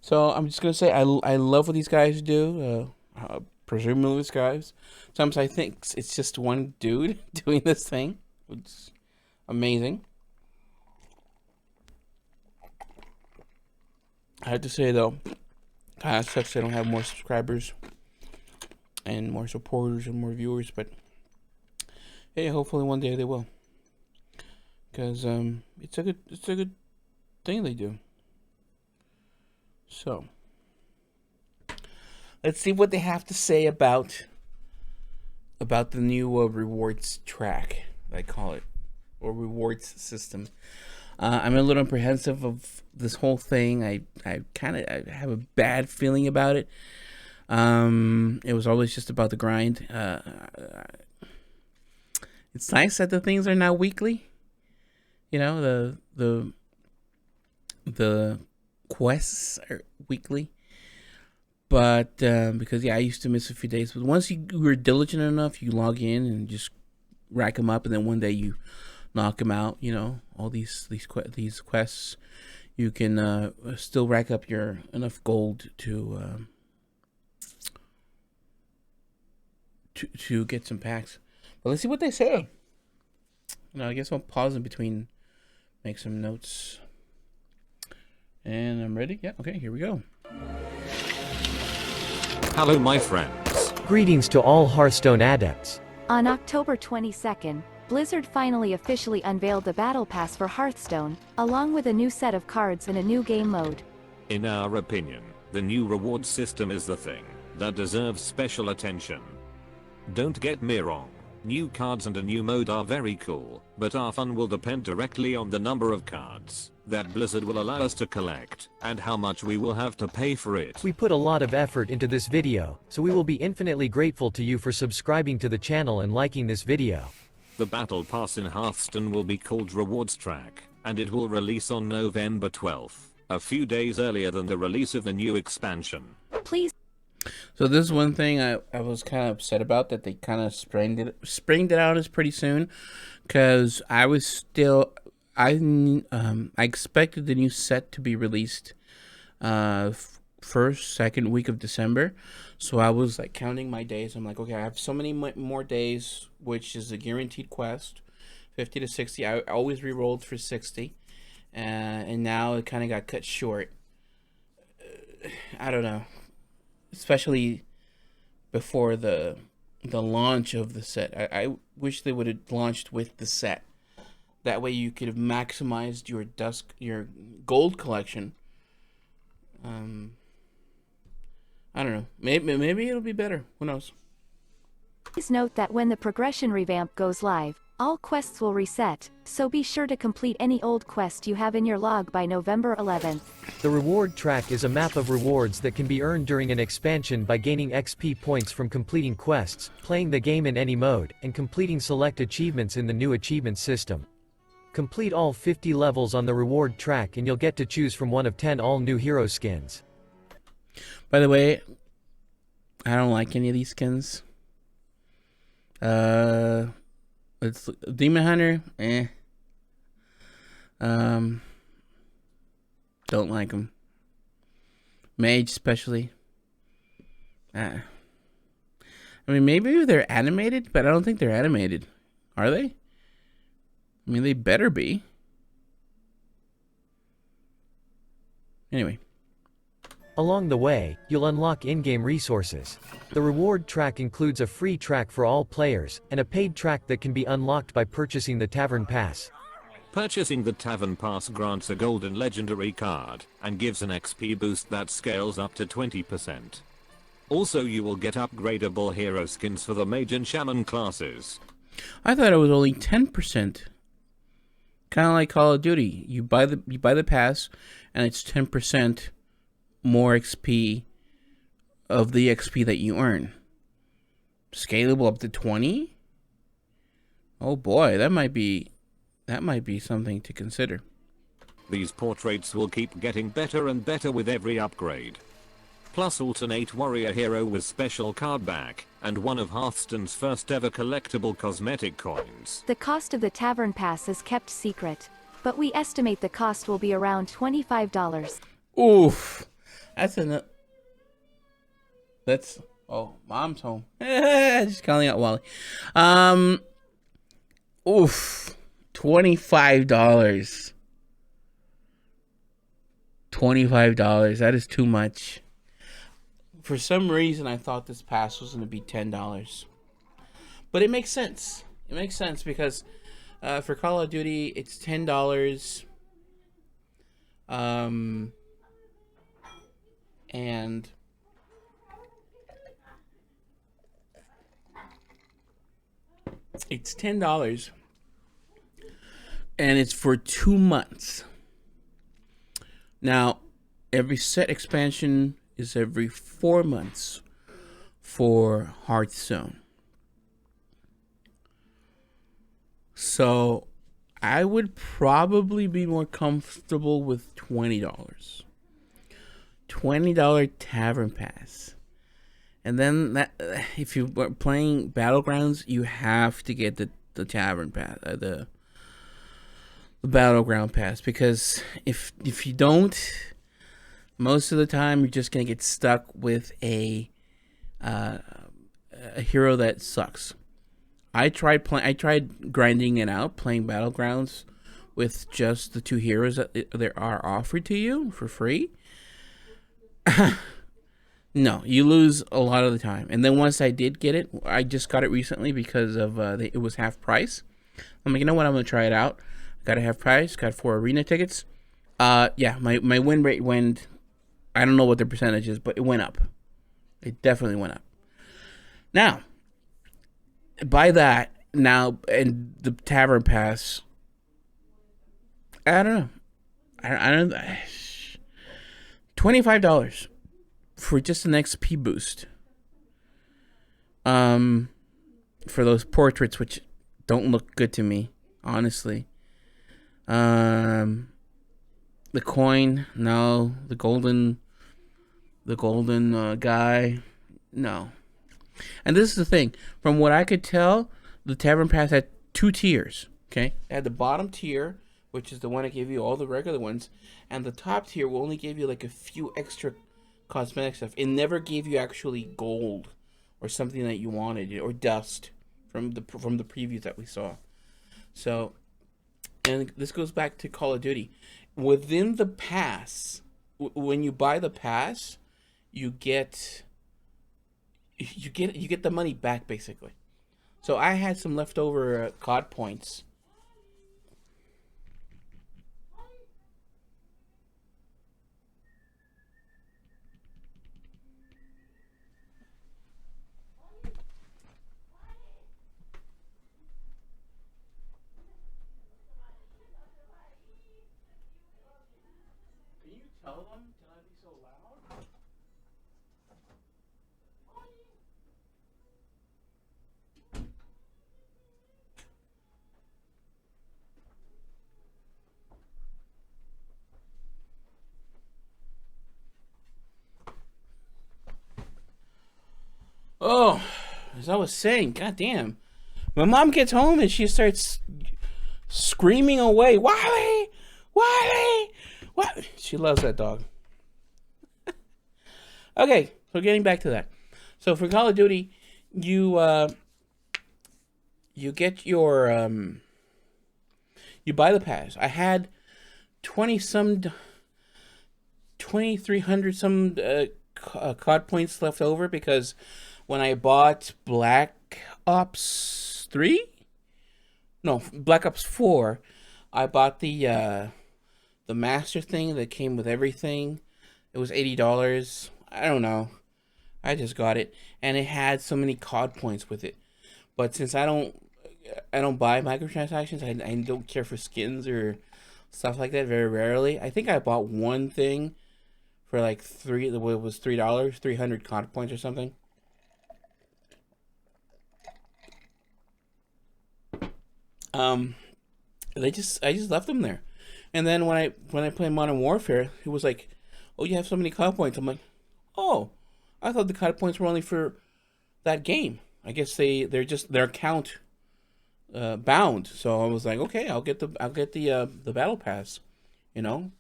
So I'm just gonna say I love what these guys do. Presumably these guys. Sometimes I think it's just one dude doing this thing. It's amazing. I have to say though, kind of sucks they don't have more subscribers and more supporters and more viewers. But hey, hopefully one day they will. Because it's a good thing they do. So let's see what they have to say about the new rewards track, I call it, or rewards system. I'm a little apprehensive of this whole thing. I have a bad feeling about it. It was always just about the grind. It's nice that the things are now weekly. You know, the quests are weekly. But because I used to miss a few days. But once you were diligent enough, you log in and just rack them up, and then one day you knock them out. You know, all these quests, you can still rack up your enough gold to get some packs. But let's see what they say. I guess I'll pause in between, make some notes, and I'm ready. Yeah, okay, here we go. Hello my friends. Greetings to all Hearthstone adepts. On October 22nd, Blizzard finally officially unveiled the Battle Pass for Hearthstone, along with a new set of cards and a new game mode. In our opinion, the new reward system is the thing that deserves special attention. Don't get me wrong, new cards and a new mode are very cool, but our fun will depend directly on the number of cards that Blizzard will allow us to collect, and how much we will have to pay for it. We put a lot of effort into this video, so we will be infinitely grateful to you for subscribing to the channel and liking this video. The Battle Pass in Hearthstone will be called Rewards Track, and it will release on November 12th, a few days earlier than the release of the new expansion. Please. So this is one thing I was kind of upset about, that they kind of springed it out as pretty soon, because I was still I expected the new set to be released second week of December. So I was like counting my days. I'm like, okay, I have so many more days, which is a guaranteed quest, 50 to 60. I always re-rolled for 60, and now it kind of got cut short. I don't know, especially before the launch of the set. I wish they would have launched with the set. That way you could have maximized your gold collection. I don't know. Maybe it'll be better. Who knows? Please note that when the progression revamp goes live, all quests will reset, so be sure to complete any old quest you have in your log by November 11th. The reward track is a map of rewards that can be earned during an expansion by gaining XP points from completing quests, playing the game in any mode, and completing select achievements in the new achievement system. Complete all 50 levels on the reward track and you'll get to choose from one of 10 all-new hero skins. By the way, I don't like any of these skins. It's Demon Hunter, don't like them. Mage especially. I mean, maybe they're animated, but I don't think they're animated. Are they? I mean, they better be. Anyway. Along the way, you'll unlock in-game resources. The reward track includes a free track for all players, and a paid track that can be unlocked by purchasing the Tavern Pass. Purchasing the Tavern Pass grants a golden legendary card, and gives an XP boost that scales up to 20%. Also you will get upgradable hero skins for the Mage and Shaman classes. I thought it was only 10%. Kind of like Call of Duty. You buy the pass, and it's 10% more XP of the XP that you earn. Scalable up to 20? Oh boy, that might be something to consider. These portraits will keep getting better and better with every upgrade. Plus alternate warrior hero with special card back, and one of Hearthstone's first ever collectible cosmetic coins. The cost of the Tavern Pass is kept secret, but we estimate the cost will be around $25. Oof. That's enough. That's mom's home. Just calling out Wally. Um, oof, $25. $25. That is too much. For some reason, I thought this pass was going to be $10, but it makes sense. It makes sense because for Call of Duty, it's $10. And it's $10, and it's for 2 months. Now, every set expansion is every 4 months for Hearthstone. So I would probably be more comfortable with $20. $20 Tavern Pass. And then that, if you are playing Battlegrounds, you have to get the Tavern Pass, the Battleground Pass, because if you don't, most of the time you're just gonna get stuck with a hero that sucks. I tried grinding it out, playing Battlegrounds with just the 2 heroes that there are offered to you for free. No, you lose a lot of the time. And then once I did get it, I just got it recently because of it was half price. I'm like, you know what? I'm gonna try it out. Got a half price. Got 4 arena tickets. Yeah, my win rate went. I don't know what the percentage is, but it went up. It definitely went up. Now, by that now and the Tavern Pass, I don't know. I don't. $25 for just an XP boost. For those portraits, which don't look good to me, honestly. The coin, no. The golden guy, no. And this is the thing. From what I could tell, the Tavern Pass had 2 tiers. Okay, it had the bottom tier, which is the one that gave you all the regular ones, and the top tier will only give you like a few extra cosmetic stuff. It never gave you actually gold or something that you wanted, or dust from the previews that we saw. So, and this goes back to Call of Duty. Within the pass, when you buy the pass, you get the money back basically. So I had some leftover COD points. Can you tell them to not be so loud? Oh, as I was saying, goddamn. My mom gets home and she starts screaming away, Wally! Wally! What? She loves that dog. Okay, so getting back to that. So for Call of Duty, you get your you buy the pass. I had 2,300 some COD points left over because when I bought Black Ops 3, no, Black Ops 4, I bought the master thing that came with everything. It was $80. I don't know. I just got it, and it had so many COD points with it. But since I don't buy microtransactions, I don't care for skins or stuff like that very rarely. I think I bought one thing for like it was $3, 300 COD points or something. I just left them there, and then when I play Modern Warfare, it was like, oh, you have so many COD points. I'm like, oh, I thought the COD points were only for that game. I guess they're just their account bound. So I was like, okay, I'll get the battle pass,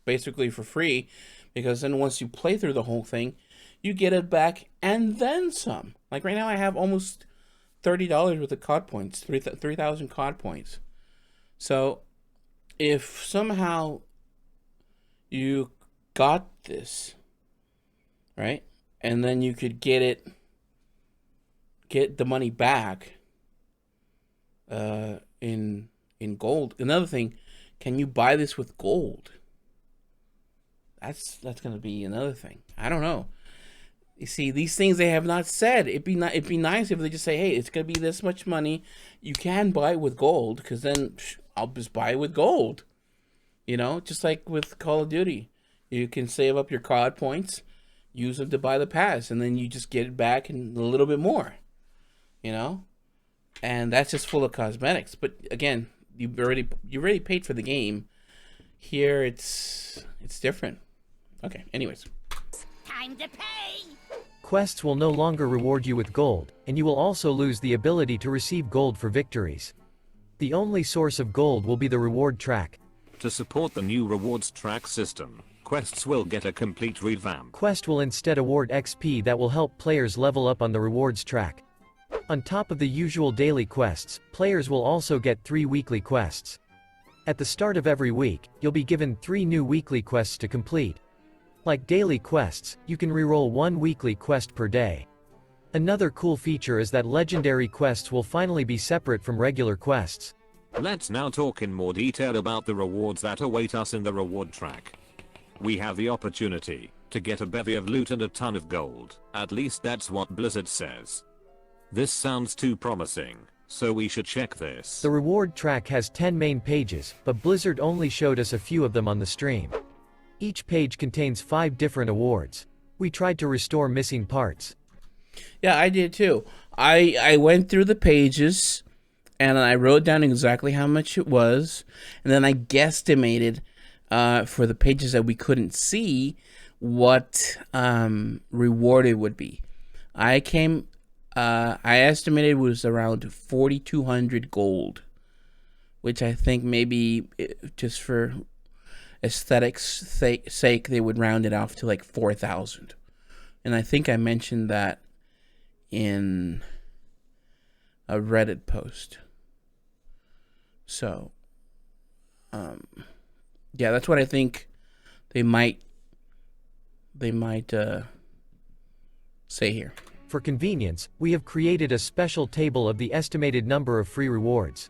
basically for free, because then once you play through the whole thing, you get it back and then some. Like right now, I have almost $30 worth of COD points, 3,000 COD points. So if somehow you got this, right, and then you could get the money back in gold. Another thing, can you buy this with gold? That's gonna be another thing. I don't know. You see, these things they have not said. It'd be nice if they just say, "Hey, it's gonna be this much money. You can buy it with gold," because then I'll just buy it with gold. You know, just like with Call of Duty, you can save up your COD points, use them to buy the pass, and then you just get it back and a little bit more. You know, and that's just full of cosmetics. But again, you already paid for the game. Here, it's different. Okay. Anyways, Time to pay! Quests will no longer reward you with gold, and you will also lose the ability to receive gold for victories. The only source of gold will be the reward track. To support the new rewards track system, quests will get a complete revamp. Quest will instead award XP that will help players level up on the rewards track. On top of the usual daily quests, players will also get 3 weekly quests. At the start of every week, you'll be given 3 new weekly quests to complete. Like daily quests, you can reroll 1 weekly quest per day. Another cool feature is that legendary quests will finally be separate from regular quests. Let's now talk in more detail about the rewards that await us in the reward track. We have the opportunity to get a bevy of loot and a ton of gold. At least that's what Blizzard says. This sounds too promising, so we should check this. The reward track has 10 main pages, but Blizzard only showed us a few of them on the stream. Each page contains 5 different awards. We tried to restore missing parts. yeah, I did too. I went through the pages, and I wrote down exactly how much it was, and then I guesstimated for the pages that we couldn't see what reward it would be. I estimated it was around 4,200 gold, which I think maybe just for aesthetics sake they would round it off to like 4,000, and I think I mentioned that in a Reddit post. So yeah, that's what I think they might say here. For convenience, we have created a special table of the estimated number of free rewards.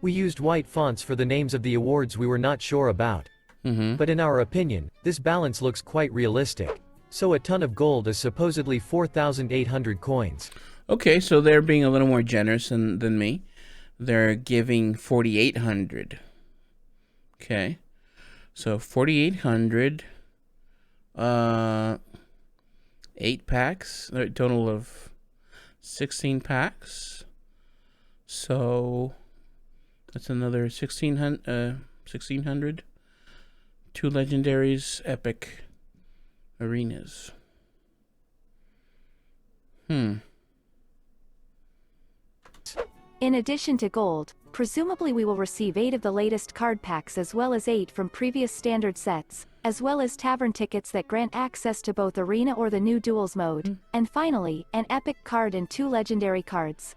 We used white fonts for the names of the awards we were not sure about. But in our opinion, this balance looks quite realistic. So a ton of gold is supposedly 4,800 coins. Okay, so they're being a little more generous than me. They're giving 4,800. Okay, so 4,800. 8 packs. A total of 16 packs. So that's another 1,600. 2 legendaries, epic arenas. In addition to gold, presumably we will receive 8 of the latest card packs as well as 8 from previous standard sets, as well as tavern tickets that grant access to both arena or the new duels mode, and finally, an epic card and 2 legendary cards.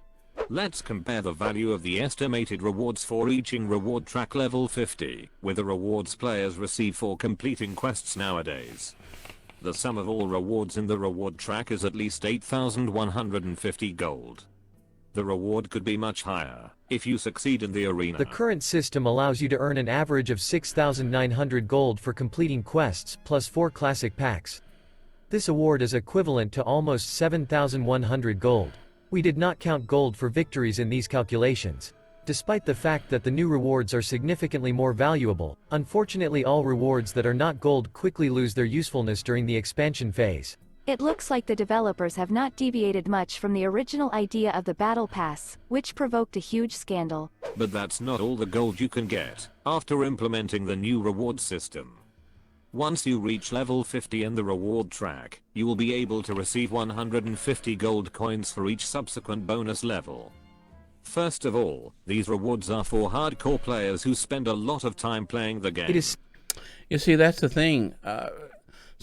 Let's compare the value of the estimated rewards for reaching reward track level 50 with the rewards players receive for completing quests nowadays. The sum of all rewards in the reward track is at least 8,150 gold. The reward could be much higher if you succeed in the arena. The current system allows you to earn an average of 6,900 gold for completing quests plus 4 classic packs. This award is equivalent to almost 7,100 gold. We did not count gold for victories in these calculations. Despite the fact that the new rewards are significantly more valuable, unfortunately all rewards that are not gold quickly lose their usefulness during the expansion phase. It looks like the developers have not deviated much from the original idea of the Battle Pass, which provoked a huge scandal. But that's not all the gold you can get after implementing the new reward system. Once you reach level 50 in the reward track, you will be able to receive 150 gold coins for each subsequent bonus level. First of all, these rewards are for hardcore players who spend a lot of time playing the game. It is You see, that's the thing.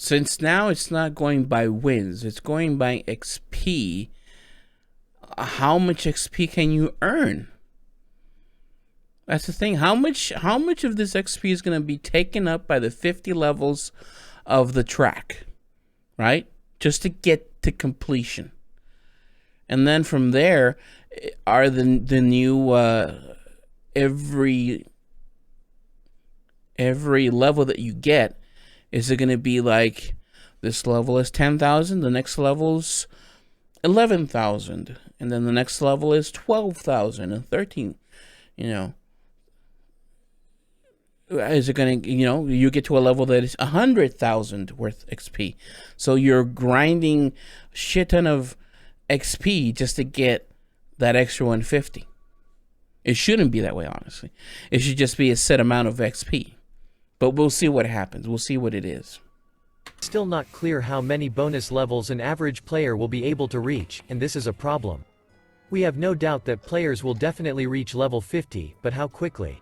since now it's not going by wins, it's going by XP. How much XP can you earn? That's the thing. How much of this XP is going to be taken up by the 50 levels of the track, right? Just to get to completion. And then from there are the new every level that you get, is it going to be like this level is 10,000, the next level's 11,000, and then the next level is 12,000 and 13, you know. Is it going to, you get to a level that is 100,000 worth XP. So you're grinding a shit ton of XP just to get that extra 150. It shouldn't be that way, honestly. It should just be a set amount of XP. But we'll see what happens. We'll see what it is. Still not clear how many bonus levels an average player will be able to reach, and this is a problem. We have no doubt that players will definitely reach level 50, but how quickly?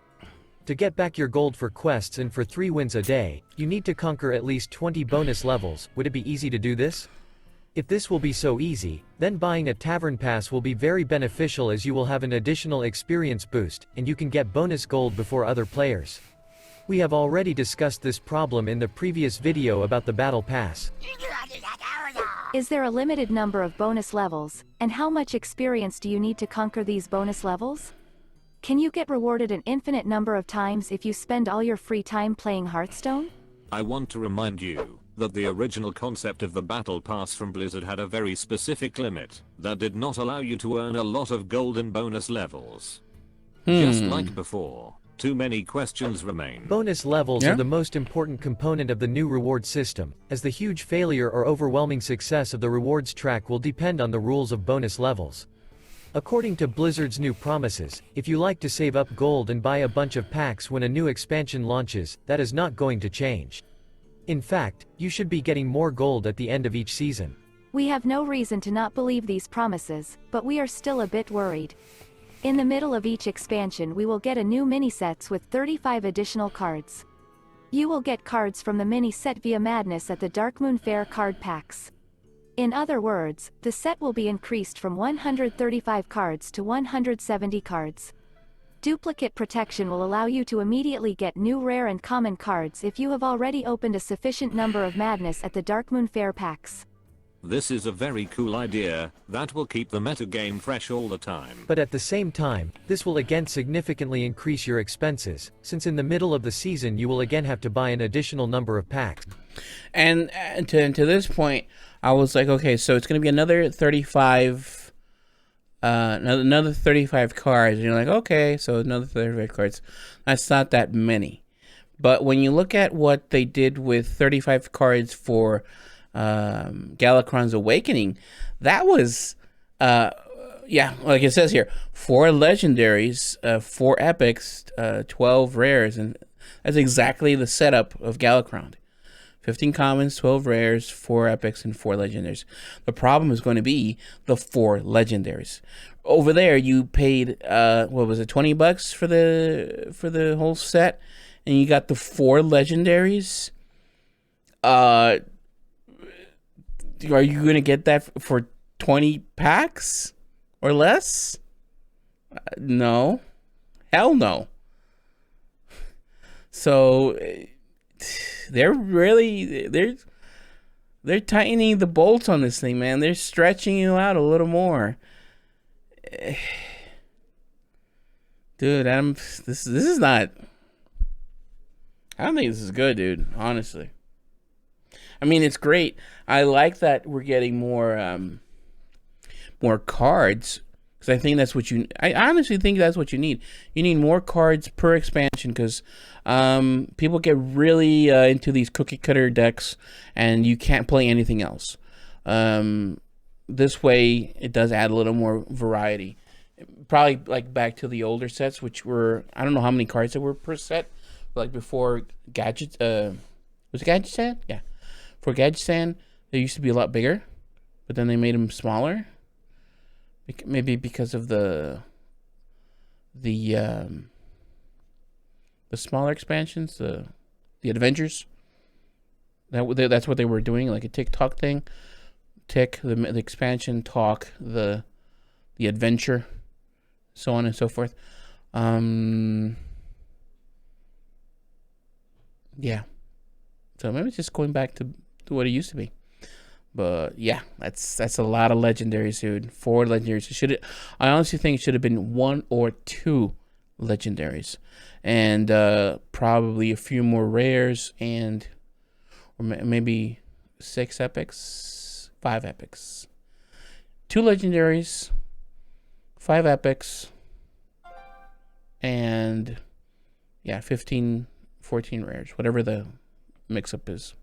To get back your gold for quests and for 3 wins a day, you need to conquer at least 20 bonus levels. Would it be easy to do this? If this will be so easy, then buying a tavern pass will be very beneficial, as you will have an additional experience boost, and you can get bonus gold before other players. We have already discussed this problem in the previous video about the battle pass. Is there a limited number of bonus levels, and how much experience do you need to conquer these bonus levels? Can you get rewarded an infinite number of times if you spend all your free time playing Hearthstone? I want to remind you that the original concept of the battle pass from Blizzard had a very specific limit that did not allow you to earn a lot of golden bonus levels. Just like before, too many questions remain. Bonus levels are the most important component of the new reward system, as the huge failure or overwhelming success of the rewards track will depend on the rules of bonus levels. According to Blizzard's new promises, if you like to save up gold and buy a bunch of packs when a new expansion launches, that is not going to change. In fact, you should be getting more gold at the end of each season. We have no reason to not believe these promises, but we are still a bit worried. In the middle of each expansion we will get a new mini-sets with 35 additional cards. You will get cards from the mini-set via Madness at the Darkmoon Fair card packs. In other words, the set will be increased from 135 cards to 170 cards. Duplicate protection will allow you to immediately get new rare and common cards if you have already opened a sufficient number of Madness at the Darkmoon Fair packs. This is a very cool idea that will keep the metagame fresh all the time. But at the same time, this will again significantly increase your expenses, since in the middle of the season you will again have to buy an additional number of packs. And to this point, I was like, okay, so it's going to be another 35, another 35 cards. And you're like, okay, so another 35 cards. That's not that many. But when you look at what they did with 35 cards for Galakrond's Awakening, that was, yeah, like it says here, 4 legendaries, 4 epics, 12 rares, and that's exactly the setup of Galakrond. 15 commons, 12 rares, 4 epics, and 4 legendaries. The problem is going to be the 4 legendaries. Over there, you paid what was it, $20 for the whole set, and you got the 4 legendaries. Are you gonna get that for 20 packs or less? No, hell no. So they're tightening the bolts on this thing, man. They're stretching you out a little more. Dude, this is not, I don't think this is good, dude, honestly. I mean, it's great. I like that we're getting more cards, because I think that's what I honestly think that's what you need. You need more cards per expansion, because people get really into these cookie cutter decks, and you can't play anything else. This way, it does add a little more variety. Probably like back to the older sets, which were, I don't know how many cards there were per set, like before Gadget. Was it Gadget set? Yeah. For Gadgetzan, they used to be a lot bigger, but then they made them smaller. Maybe because of the smaller expansions, the Avengers. That's what they were doing, like a TikTok thing. Tick the expansion, talk the adventure, so on and so forth. Yeah. So maybe it's just going back to what it used to be. But yeah, that's a lot of legendaries, dude. 4 legendaries. I honestly think it should have been 1 or 2 legendaries, and probably a few more rares, or maybe 6 epics, 5 epics, 2 legendaries, 5 epics, and yeah, 15, 14 rares, whatever the mix-up is.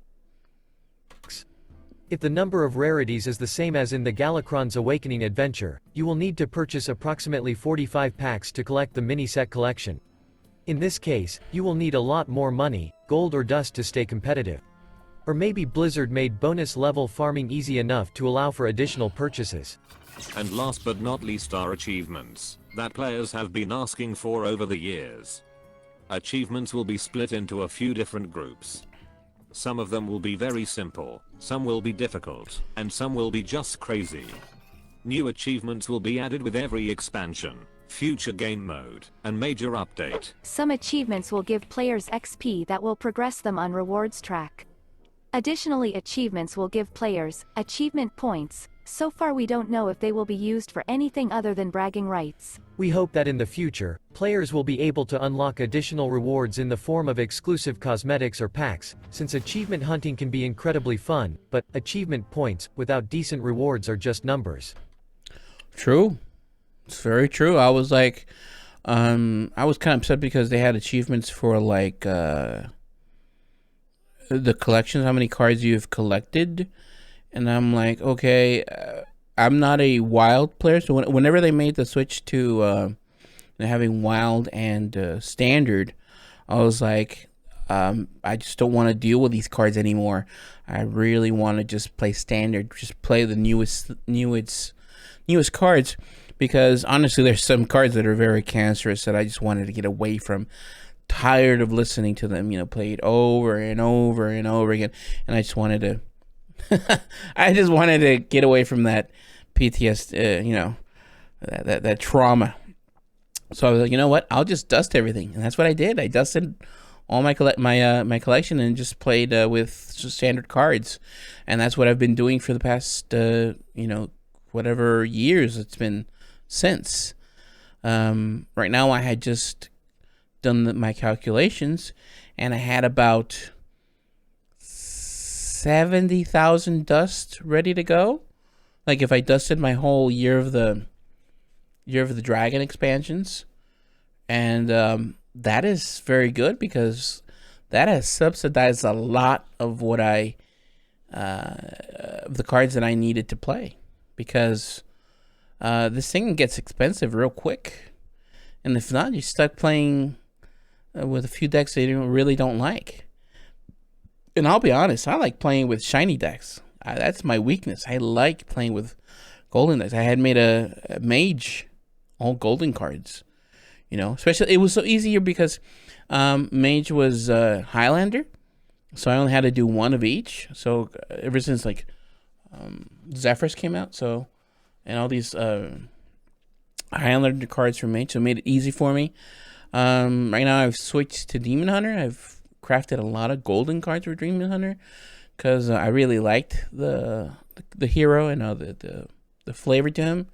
If the number of rarities is the same as in the Galakrond's Awakening adventure, you will need to purchase approximately 45 packs to collect the mini-set collection. In this case, you will need a lot more money, gold or dust to stay competitive. Or maybe Blizzard made bonus level farming easy enough to allow for additional purchases. And last but not least are achievements, that players have been asking for over the years. Achievements will be split into a few different groups. Some of them will be very simple, some will be difficult, and some will be just crazy. New achievements will be added with every expansion, future game mode, and major update. Some achievements will give players XP that will progress them on rewards track. Additionally, achievements will give players achievement points. So far we don't know if they will be used for anything other than bragging rights. We hope that in the future, players will be able to unlock additional rewards in the form of exclusive cosmetics or packs, since achievement hunting can be incredibly fun, but achievement points without decent rewards are just numbers. True. It's very true. I was like, I was kind of upset because they had achievements for like the collections, how many cards you've collected. And I'm like, okay, I'm not a wild player, so whenever they made the switch to having wild and standard, I was like, I just don't want to deal with these cards anymore. I really want to just play standard, just play the newest cards, because honestly, there's some cards that are very cancerous that I just wanted to get away from. Tired of listening to them, play it over and over and over again, and I just wanted to. I just wanted to get away from that PTSD, that trauma. So I was like, you know what? I'll just dust everything, and that's what I did. I dusted all my my collection and just played with standard cards, and that's what I've been doing for the past whatever years it's been since. Right now, I had just done my calculations, and I had about 70,000 dust ready to go. Like if I dusted my whole year of the dragon expansions, and that is very good because that has subsidized a lot of what the cards that I needed to play, because this thing gets expensive real quick, and if not, you're stuck playing with a few decks that you really don't like. And I'll be honest, I like playing with shiny decks. That's my weakness. I like playing with golden decks. I had made a mage, all golden cards. Especially it was so easier because mage was Highlander, so I only had to do 1 of each. So ever since like Zephyrs came out, and all these Highlander cards for mage, so it made it easy for me. Right now I've switched to Demon Hunter. I've crafted a lot of golden cards for Demon Hunter because I really liked the hero and the flavor to him.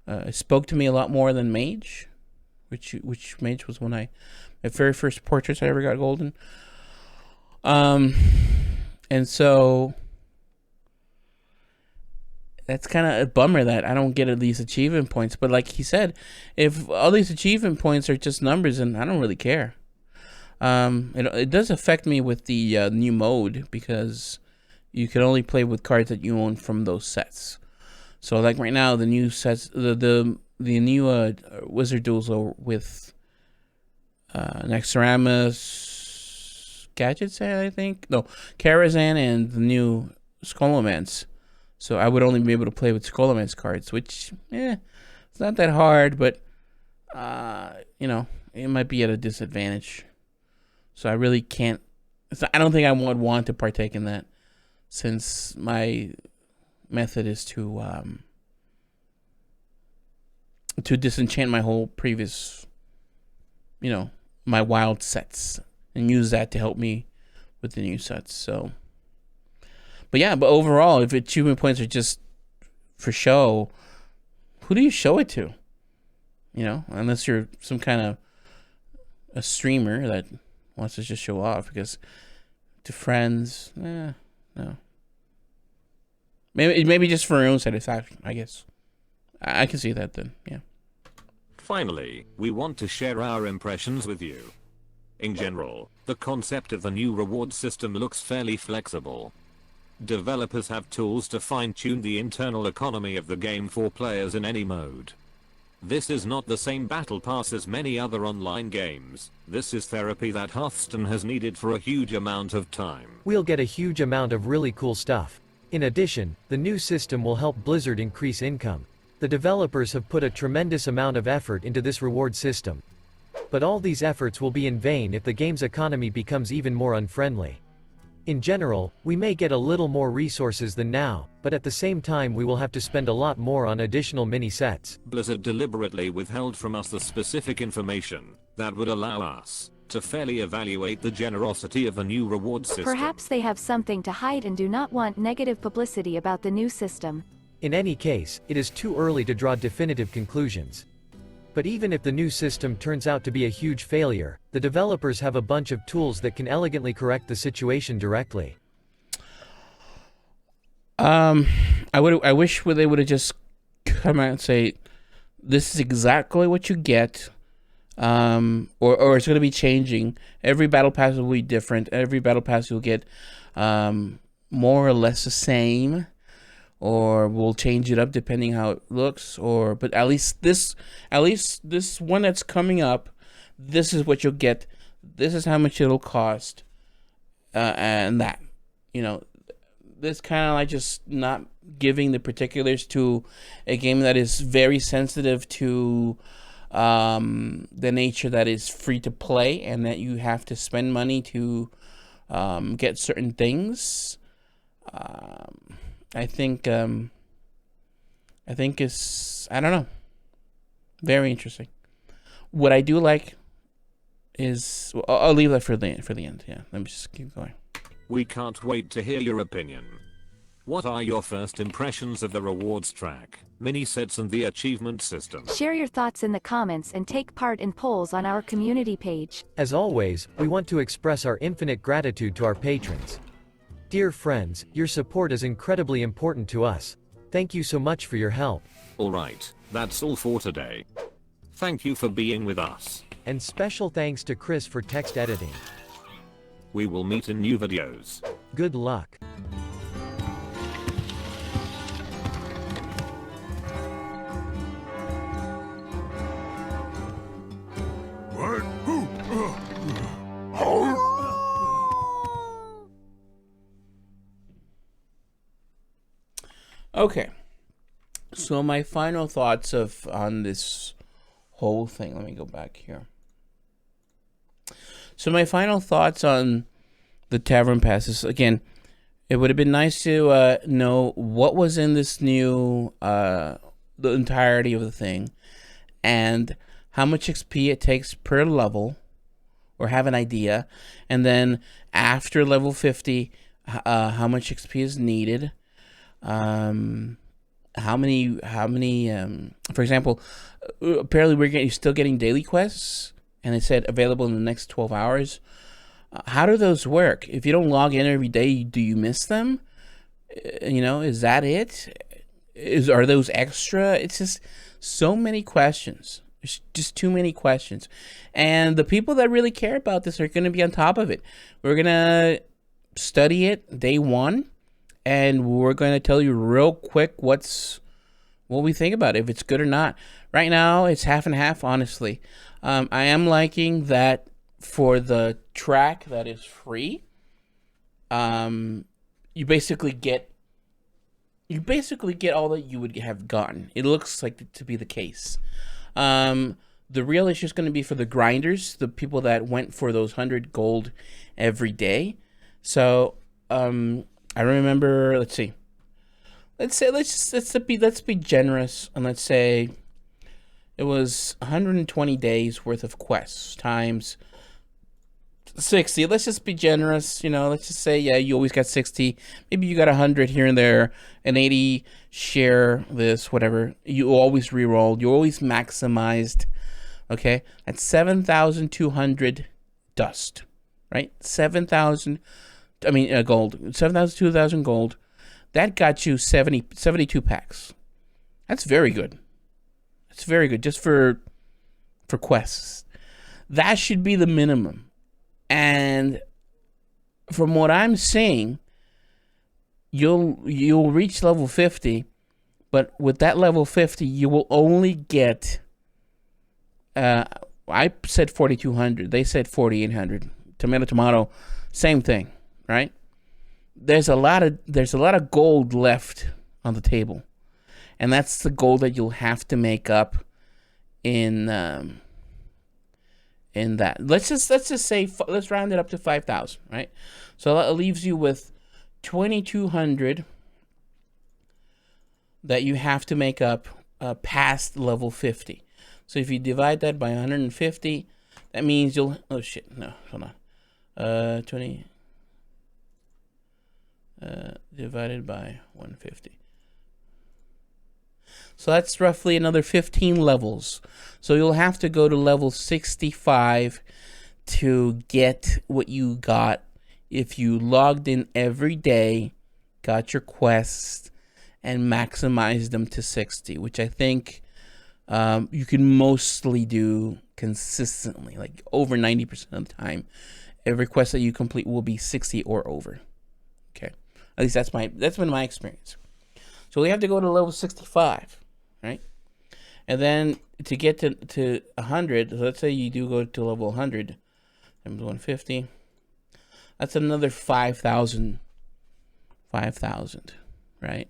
It spoke to me a lot more than mage, which mage was my very first portraits I ever got golden. And so that's kind of a bummer that I don't get these achievement points. But like he said, if all these achievement points are just numbers, then I don't really care. It does affect me with the new mode, because you can only play with cards that you own from those sets. So like right now, the new sets, the new Wizard Duels are with Naxxramas Gadgets, I think. No, Karazhan and the new Scholomance. So I would only be able to play with Scholomance cards, which, it's not that hard, but, it might be at a disadvantage. So I really can't So I don't think I would want to partake in that, since my method is to disenchant my whole previous, my wild sets, and use that to help me with the new sets. So, but overall, if achievement points are just for show, who do you show it to? Unless you're some kind of a streamer that wants to just show off, because to friends, no. Maybe just for your own satisfaction, I guess. I can see that then, yeah. Finally, we want to share our impressions with you. In general, the concept of the new reward system looks fairly flexible. Developers have tools to fine-tune the internal economy of the game for players in any mode. This is not the same battle pass as many other online games. This is therapy that Hearthstone has needed for a huge amount of time. We'll get a huge amount of really cool stuff. In addition, the new system will help Blizzard increase income. The developers have put a tremendous amount of effort into this reward system. But all these efforts will be in vain if the game's economy becomes even more unfriendly. In general, we may get a little more resources than now, but at the same time we will have to spend a lot more on additional mini-sets. Blizzard deliberately withheld from us the specific information that would allow us to fairly evaluate the generosity of the new reward system. Perhaps they have something to hide and do not want negative publicity about the new system. In any case, it is too early to draw definitive conclusions. But even if the new system turns out to be a huge failure, the developers have a bunch of tools that can elegantly correct the situation directly. I wish they would have just come out and say, this is exactly what you get, or it's going to be changing. Every battle pass will be different. Every battle pass you'll get more or less the same, or we'll change it up depending how it looks. But at least this one that's coming up, this is what you'll get. This is how much it'll cost, and that, this kind of like just not giving the particulars to a game that is very sensitive to the nature that is free to play and that you have to spend money to get certain things. I think it's, I don't know, very interesting. What I do like is, I'll leave that for the end. Yeah, let me just keep going. We can't wait to hear your opinion. What are your first impressions of the rewards track, mini sets and the achievement system? Share your thoughts in the comments and take part in polls on our community page. As always, we want to express our infinite gratitude to our patrons. Dear friends, your support is incredibly important to us. Thank you so much for your help. Alright, that's all for today. Thank you for being with us. And special thanks to Chris for text editing. We will meet in new videos. Good luck. Okay, so my final thoughts on this whole thing. Let me go back here. So my final thoughts on the Tavern Passes. Again, it would have been nice to know what was in this new, the entirety of the thing, and how much XP it takes per level, or have an idea, and then after level 50, how much XP is needed. How many, for example, apparently you're still getting daily quests, and it said available in the next 12 hours. How do those work? If you don't log in every day, do you miss them? Is that it? Are those extra? It's just so many questions. There's just too many questions. And the people that really care about this are going to be on top of it. We're going to study it day one. And we're going to tell you real quick what we think about it, if it's good or not. Right now, it's half and half, honestly. I am liking that for the track that is free, you basically get all that you would have gotten. It looks like to be the case. The real issue is going to be for the grinders, the people that went for those 100 gold every day. So I remember. Let's see. Let's be generous, and let's say it was 120 days worth of quests times 60. Let's just be generous. Let's just say, yeah, you always got 60. Maybe you got 100 here and there, and 80 share this, whatever. You always rerolled. You always maximized. Okay, that's 7,200 dust, right? 7,000. I mean, gold. 7,000, 2,000 gold. That got you 72 packs. That's very good. That's very good just for quests. That should be the minimum. And from what I'm seeing, you'll reach level 50, but with that level 50, you will only get I said 4,200. They said 4,800. Tomato, same thing, right? There's a lot of gold left on the table, and that's the gold that you'll have to make up in that. Let's just say, let's round it up to 5,000, right? So that leaves you with 2,200 that you have to make up past level 50. So if you divide that by 150, that means you'll... Oh, shit. No, hold on. 20... divided by 150. So that's roughly another 15 levels. So you'll have to go to level 65 to get what you got if you logged in every day, got your quests, and maximized them to 60, which I think... you can mostly do consistently, like over 90% of the time. Every quest that you complete will be 60 or over. Okay, at least that's been my experience. So we have to go to level 65, right? And then to get to 100, so let's say you do go to level 100, times 150. That's another 5,000, right?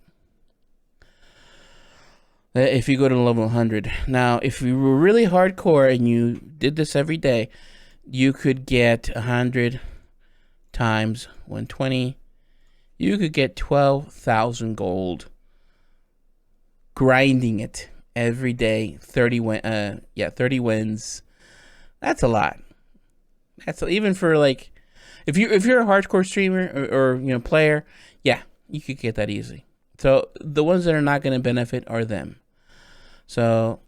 If you go to level 100. Now, if you were really hardcore and you did this every day, you could get 100 times 120. You could get 12,000 gold grinding it every day. 30 wins. That's a lot. Even for like, if you're a hardcore streamer or player, yeah, you could get that easy. So the ones that are not going to benefit are them. So,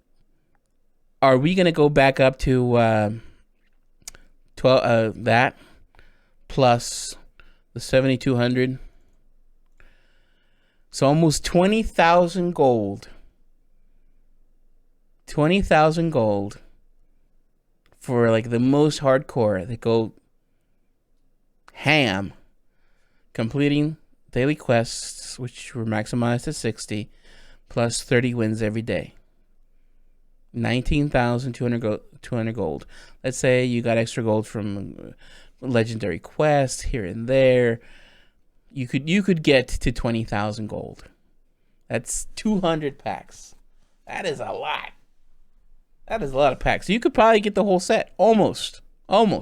are we going to go back up to 12 that plus the 7,200? So almost 20,000 gold. 20,000 gold for like the most hardcore that go ham, completing daily quests, which were maximized to 60, plus 30 wins every day. 19,200 gold. Let's say you got extra gold from legendary quests here and there. You could get to 20,000 gold. That's 200 packs. That is a lot. That is a lot of packs. So you could probably get the whole set. Almost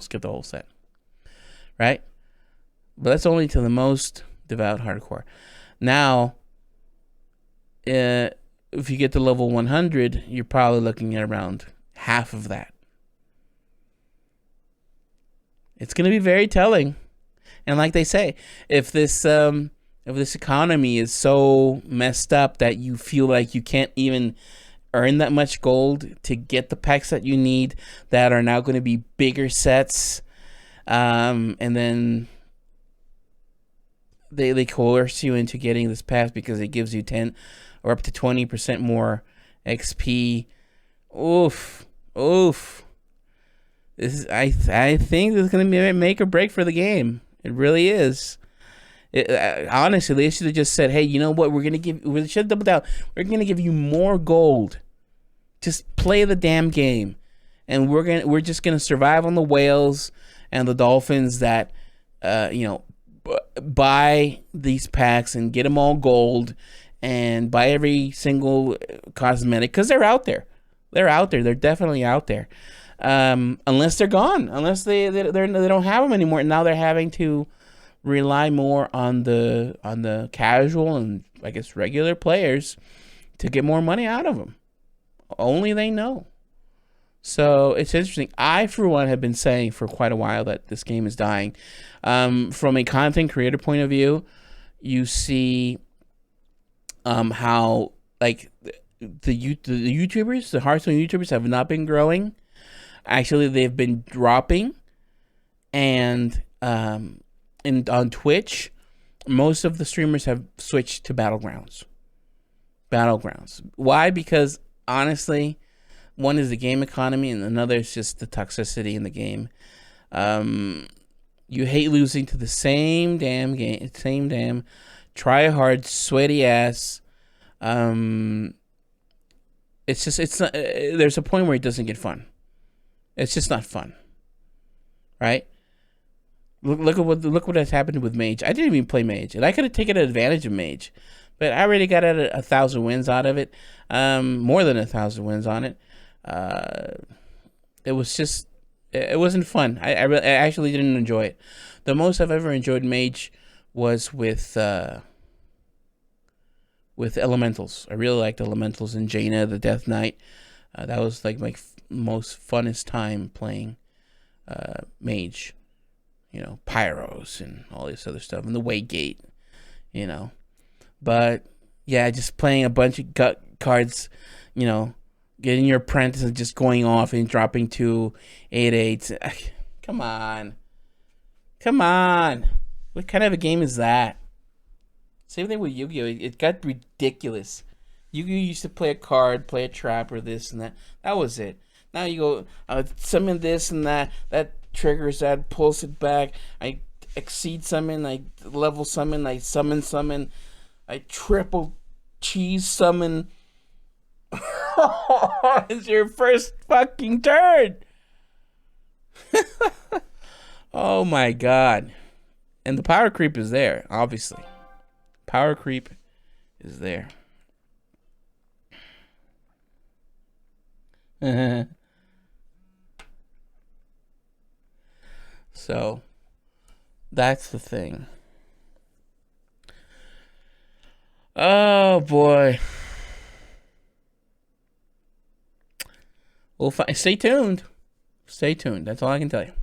get the whole set. Right? But that's only to the most devout hardcore. Now, if you get to level 100, you're probably looking at around half of that. It's going to be very telling. And like they say, if this economy is so messed up that you feel like you can't even earn that much gold to get the packs that you need, that are now going to be bigger sets, and then they coerce you into getting this pass because it gives you 10 or up to 20% more XP. Oof. This is I think this is going to be a make or break for the game. It really is. Honestly, they should have just said, "Hey, you know what? We should have doubled down. We're going to give you more gold. Just play the damn game, and we're just going to survive on the whales and the dolphins that, buy these packs and get them all gold, and buy every single cosmetic because they're out there. They're out there. They're definitely out there. Unless they're gone, unless they don't have them anymore. And now they're having to rely more on the casual and I guess regular players to get more money out of them. Only they know. So it's interesting. I, for one, have been saying for quite a while that this game is dying. From a content creator point of view, you see how like the YouTubers, the Hearthstone YouTubers, have not been growing. Actually, they've been dropping, and on Twitch, most of the streamers have switched to Battlegrounds. Why? Because honestly, one is the game economy, and another is just the toxicity in the game. You hate losing to the same damn game, same damn try hard, sweaty ass. It's not. There's a point where it doesn't get fun. It's just not fun, right? Look what has happened with Mage. I didn't even play Mage, and I could have taken advantage of Mage, but I already got 1,000 wins out of it, more than 1,000 wins on it. It was just, it wasn't fun. I actually didn't enjoy it. The most I've ever enjoyed Mage was with Elementals. I really liked Elementals and Jaina, the Death Knight. That was like my most funnest time playing Mage. You know, Pyros and all this other stuff, and the Waygate, you know. But yeah, just playing a bunch of gut cards, you know, getting your apprentice and just going off and dropping 2 8/8s. Come on. What kind of a game is that? Same thing with Yu-Gi-Oh! It got ridiculous. Yu-Gi-Oh! Used to play a card, play a trap, or this and that. That was it. Now you go summon this and that. That triggers that, pulls it back. I exceed summon, I level summon, I summon, I triple cheese summon. It's your first fucking turn. Oh my god. And the power creep is there, obviously. Power creep is there. So that's the thing. Oh boy. Well, stay tuned. Stay tuned. That's all I can tell you.